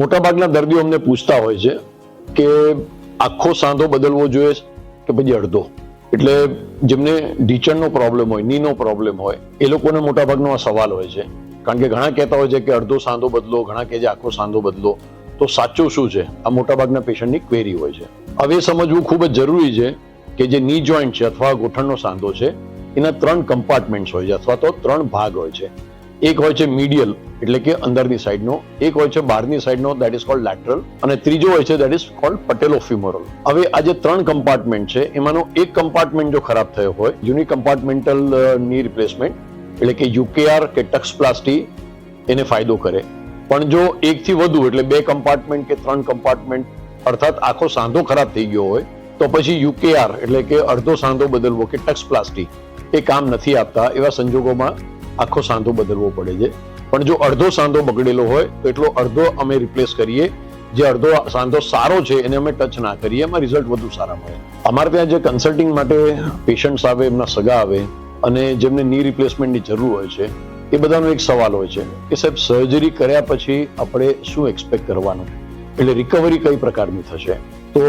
મોટાભાગના દર્દીઓ અમને પૂછતા હોય છે કે આખો સાંધો બદલવો જોઈએ કે પછી અડધો. એટલે જેમને ઢીંચણનો પ્રોબ્લેમ હોય, નીનો પ્રોબ્લેમ હોય, એ લોકોને મોટાભાગનો આ સવાલ હોય છે. કારણ કે ઘણા કહેતા હોય છે કે અડધો સાંધો બદલો, ઘણા કહે છે આખો સાંધો બદલો. તો સાચું શું છે? આ મોટાભાગના પેશન્ટની ક્વેરી હોય છે. હવે એ સમજવું ખૂબ જ જરૂરી છે કે જે ની જોઈન્ટ છે અથવા ગોઠણનો સાંધો છે એના 3 કમ્પાર્ટમેન્ટ્સ હોય છે અથવા તો 3 ભાગ હોય છે. એક હોય છે મીડિયલ એટલે કે અંદરની સાઈડનો, એક હોય છે બહારની સાઈડનો દેટ ઇઝ કોલ્ડ લેટરલ, અને ત્રીજો હોય છે દેટ ઇઝ કોલ્ડ પટેલોફિમોરલ. હવે આ જે 3 કમ્પાર્ટમેન્ટ છે એમાંનો એક કમ્પાર્ટમેન્ટ જો ખરાબ થયો હોય, યુનિ કમ્પાર્ટમેન્ટલ ની રિપ્લેસમેન્ટ એટલે કે યુકેઆર કે ટક્સપ્લાસ્ટી એને ફાયદો કરે. પણ જો એકથી વધુ એટલે 2 કમ્પાર્ટમેન્ટ કે 3 કમ્પાર્ટમેન્ટ અર્થાત આખો સાંધો ખરાબ થઈ ગયો હોય તો પછી યુકેઆર એટલે કે અડધો સાંધો બદલવો કે ટક્સપ્લાસ્ટી એ કામ નથી આપતા. એવા સંજોગોમાં આખો સાંધો બદલવો પડે છે. પણ જો અડધો સાંધો બગડેલો હોય તો એટલો અડધો અમે રિપ્લેસ કરીએ. જે અડધો સાંધો સારો છે એને અમે ટચ ના કરીએ, એમાં રિઝલ્ટ વધુ સારા મળે. અમારે ત્યાં જે કન્સલ્ટિંગ માટે પેશન્ટ્સ આવે, એમના સગા આવે અને જેમને ની રિપ્લેસમેન્ટની જરૂર હોય છે, એ બધાનો એક સવાલ હોય છે કે સાહેબ સર્જરી કર્યા પછી આપણે શું એક્સપેક્ટ કરવાનું, એટલે રિકવરી કઈ પ્રકારની થશે. તો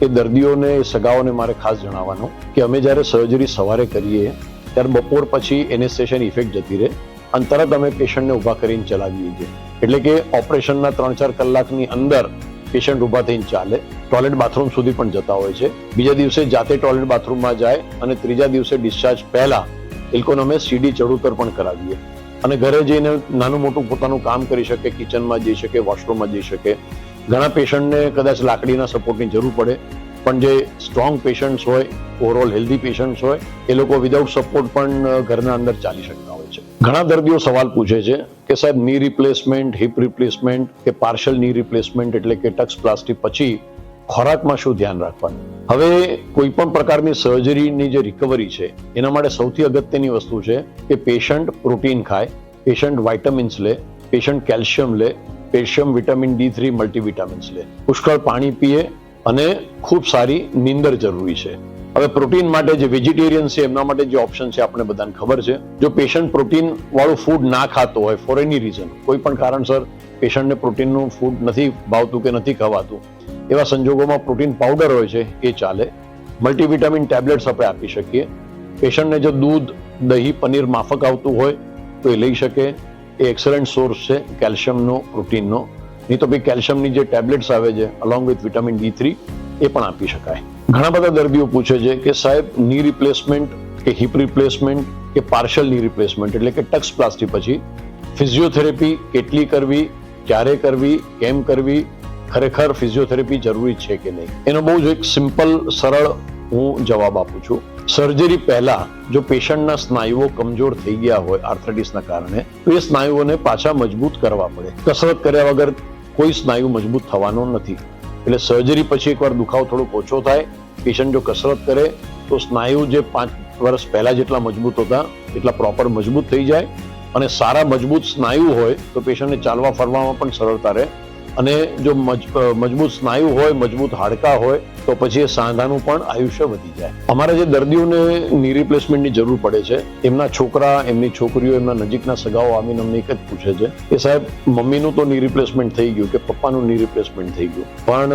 એ દર્દીઓને, સગાઓને મારે ખાસ જણાવવાનું કે અમે જ્યારે સર્જરી સવારે કરીએ ત્યારે બપોર પછી એનેસ્થેશિયાની ઇફેક્ટ જતી રહે અને તરત અમે પેશન્ટને ઊભા કરીને ચલાવીએ છીએ. એટલે કે ઓપરેશનના 3-4 કલાકની અંદર પેશન્ટ ઊભા થઈને ચાલે, ટોયલેટ બાથરૂમ સુધી પણ જતા હોય છે. બીજા દિવસે જાતે ટોયલેટ બાથરૂમમાં જાય અને ત્રીજા દિવસે ડિસ્ચાર્જ પહેલા એ લોકોને અમે સીડી ચડુતર પણ કરાવીએ અને ઘરે જઈને નાનું મોટું પોતાનું કામ કરી શકે, કિચનમાં જઈ શકે, વોશરૂમમાં જઈ શકે. ઘણા પેશન્ટને કદાચ લાકડીના સપોર્ટની જરૂર પડે, પણ જે સ્ટ્રોંગ પેશન્ટ્સ હોય, ઓવરઓલ હેલ્ધી પેશન્ટ્સ હોય, એ લોકો વિધાઉટ સપોર્ટ પણ ઘરના અંદર ચાલી શકતા હોય છે. ઘણા દર્દીઓ સવાલ પૂછે છે કે સાહેબ ની રિપ્લેસમેન્ટ, હિપ રિપ્લેસમેન્ટ કે પાર્શિયલ ની રિપ્લેસમેન્ટ એટલે કે ટક્સપ્લાસ્ટી પછી ખોરાકમાં શું ધ્યાન રાખવાનું. હવે કોઈ પણ પ્રકારની સર્જરીની જે રિકવરી છે એના માટે સૌથી અગત્યની વસ્તુ છે કે પેશન્ટ પ્રોટીન ખાય, પેશન્ટ વાઇટામિન્સ લે, પેશન્ટ કેલ્શિયમ લે, પેશન્ટ વિટામિન D3 મલ્ટીવિટામિન્સ લે, પુષ્કળ પાણી પીએ અને ખૂબ સારી નીંદર જરૂરી છે. હવે પ્રોટીન માટે જે વેજીટેરિયન છે એમના માટે જે ઓપ્શન છે આપણે બધાને ખબર છે. જો પેશન્ટ પ્રોટીન વાળું ફૂડ ના ખાતો હોય ફોર એની રીઝન, કોઈ પણ કારણસર પેશન્ટને પ્રોટીનનું ફૂડ નથી ભાવતું કે નથી ખવાતું, એવા સંજોગોમાં પ્રોટીન પાવડર હોય છે એ ચાલે. મલ્ટીવિટામિન ટેબ્લેટ્સ આપણે આપી શકીએ. પેશન્ટને જો દૂધ, દહીં, પનીર માફક આવતું હોય તો એ લઈ શકે. એ એક્સલન્ટ સોર્સ છે કેલ્શિયમનો, પ્રોટીનનો. નહીં તો ભાઈ કેલ્શિયમની જે ટેબ્લેટ્સ આવે છે અલોંગ વિથ વિટામિન D3 એ પણ આપી શકાય. ઘણા બધા દર્દીઓ પૂછે છે કે સાહેબ ની રિપ્લેસમેન્ટ કે હિપ રિપ્લેસમેન્ટ કે પાર્શિયલ ની રિપ્લેસમેન્ટ એટલે કે ટક્સપ્લાસ્ટી પછી ફિઝિયોથેરેપી કેટલી કરવી, ક્યારે કરવી, કેમ કરવી, ખરેખર ફિઝિયોથેરેપી જરૂરી છે કે નહીં. એનો બહુ જ એક સિમ્પલ, સરળ હું જવાબ આપું છું. સર્જરી પહેલા જો પેશન્ટના સ્નાયુઓ કમજોર થઈ ગયા હોય આર્થરાઇટિસના કારણે તો એ સ્નાયુઓને પાછા મજબૂત કરવા પડે. કસરત કર્યા વગર કોઈ સ્નાયુ મજબૂત થવાનો નથી. એટલે સર્જરી પછી એકવાર દુખાવો થોડોક ઓછો થાય, પેશન્ટ જો કસરત કરે તો સ્નાયુ જે 5 વર્ષ પહેલા જેટલા મજબૂત હતા એટલા પ્રોપર મજબૂત થઈ જાય અને સારા મજબૂત સ્નાયુ હોય તો પેશન્ટને ચાલવા ફરવામાં પણ સરળતા રહે. અને જો મજબૂત સ્નાયુ હોય, મજબૂત હાડકાં હોય તો પછી એ સાંધાનું પણ આયુષ્ય વધી જાય. અમારા જે દર્દીઓને ની રિપ્લેસમેન્ટની જરૂર પડે છે એમના છોકરા, એમની છોકરીઓ, એમના નજીકના સગાઓ આવીને અમને એક જ પૂછે છે કે સાહેબ મમ્મીનું તો ની રિપ્લેસમેન્ટ થઈ ગયું કે પપ્પાનું ની રિપ્લેસમેન્ટ થઈ ગયું, પણ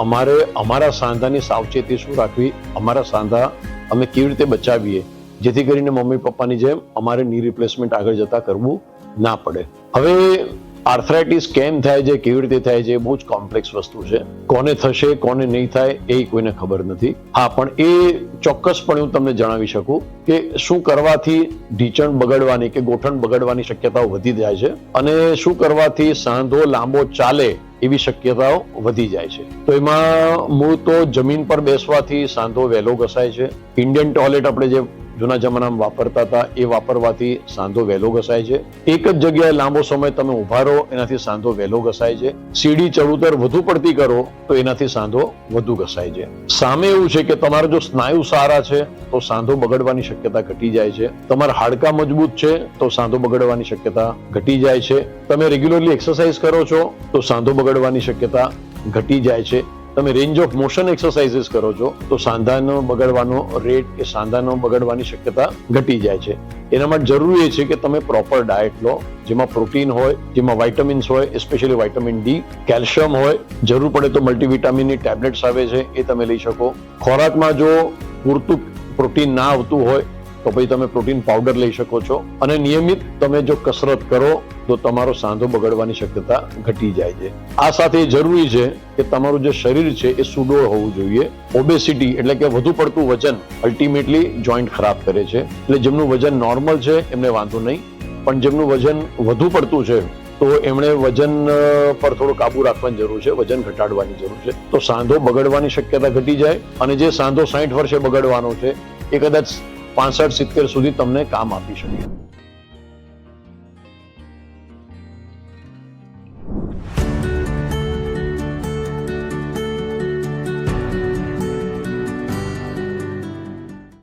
અમારે અમારા સાંધાની સાવચેતી શું રાખવી, અમારા સાંધા અમે કેવી રીતે બચાવીએ જેથી કરીને મમ્મી પપ્પાની જેમ અમારે ની રિપ્લેસમેન્ટ આગળ જતા કરવું ના પડે. હવે આર્થરાઇટિસ કેમ થાય છે, કેવી રીતે થાય છે, બહુ જ કોમ્પ્લેક્સ વસ્તુ છે. કોને થશે, કોને નહીં થાય એ કોઈને ખબર નથી. હા, પણ એ ચોક્કસપણે હું તમને જણાવી શકું કે શું કરવાથી ઢીંચણ બગડવાની કે ગોઠણ બગડવાની શક્યતાઓ વધી જાય છે અને શું કરવાથી સાંધો લાંબો ચાલે એવી શક્યતાઓ વધી જાય છે. તો એમાં મૂળ તો જમીન પર બેસવાથી સાંધો વહેલો ઘસાય છે. ઇન્ડિયન ટોયલેટ આપણે જે જૂના જમાનામાં વાપરતા હતા એ વાપરવાથી સાંધો વહેલો ઘસાય છે. એક જ જગ્યાએ લાંબો સમય તમે ઉભા રહો એનાથી સાંધો વહેલો ઘસાય છે. સીડી ચડુતર વધુ પડતી કરો તો એનાથી સાંધો વધુ ઘસાય છે. સામે એવું છે કે તમારા જો સ્નાયુ સારા છે તો સાંધો બગડવાની શક્યતા ઘટી જાય છે. તમારા હાડકાં મજબૂત છે તો સાંધો બગડવાની શક્યતા ઘટી જાય છે. તમે રેગ્યુલરલી એક્સરસાઇઝ કરો છો તો સાંધો બગડવાની શક્યતા ઘટી જાય છે. તમે રેન્જ ઓફ મોશન એક્સરસાઇઝીસ કરો છો તો સાંધાનો બગડવાનો રેટ કે સાંધાનો બગડવાની શક્યતા ઘટી જાય છે. એના માટે જરૂરી એ છે કે તમે પ્રોપર ડાયટ લો, જેમાં પ્રોટીન હોય, જેમાં વાઇટામિન્સ હોય, એસ્પેશિયલી વાઇટામિન ડી, કેલ્શિયમ હોય, જરૂર પડે તો મલ્ટીવિટામિનની ટેબ્લેટ્સ આવે છે એ તમે લઈ શકો. ખોરાકમાં જો પૂરતું પ્રોટીન ના આવતું હોય તો પછી તમે પ્રોટીન પાવડર લઈ શકો છો. અને નિયમિત તમે જો કસરત કરો તો તમારો સાંધો બગડવાની શક્યતા ઘટી જાય છે. આ સાથે જરૂરી છે કે તમારું જે શરીર છે એ સુડોળ હોવું જોઈએ. ઓબેસિટી એટલે કે વધુ પડતું વજન અલ્ટિમેટલી જોઈન્ટ ખરાબ કરે છે. એટલે જેમનું વજન નોર્મલ છે એમને વાંધો નહીં, પણ જેમનું વજન વધુ પડતું છે તો એમણે વજન પર થોડો કાબુ રાખવાની જરૂર છે, વજન ઘટાડવાની જરૂર છે. તો સાંધો બગડવાની શક્યતા ઘટી જાય અને જે સાંધો 60 વર્ષે બગડવાનો છે એ કદાચ 65-70 સુધી તમને કામ આપી શકે.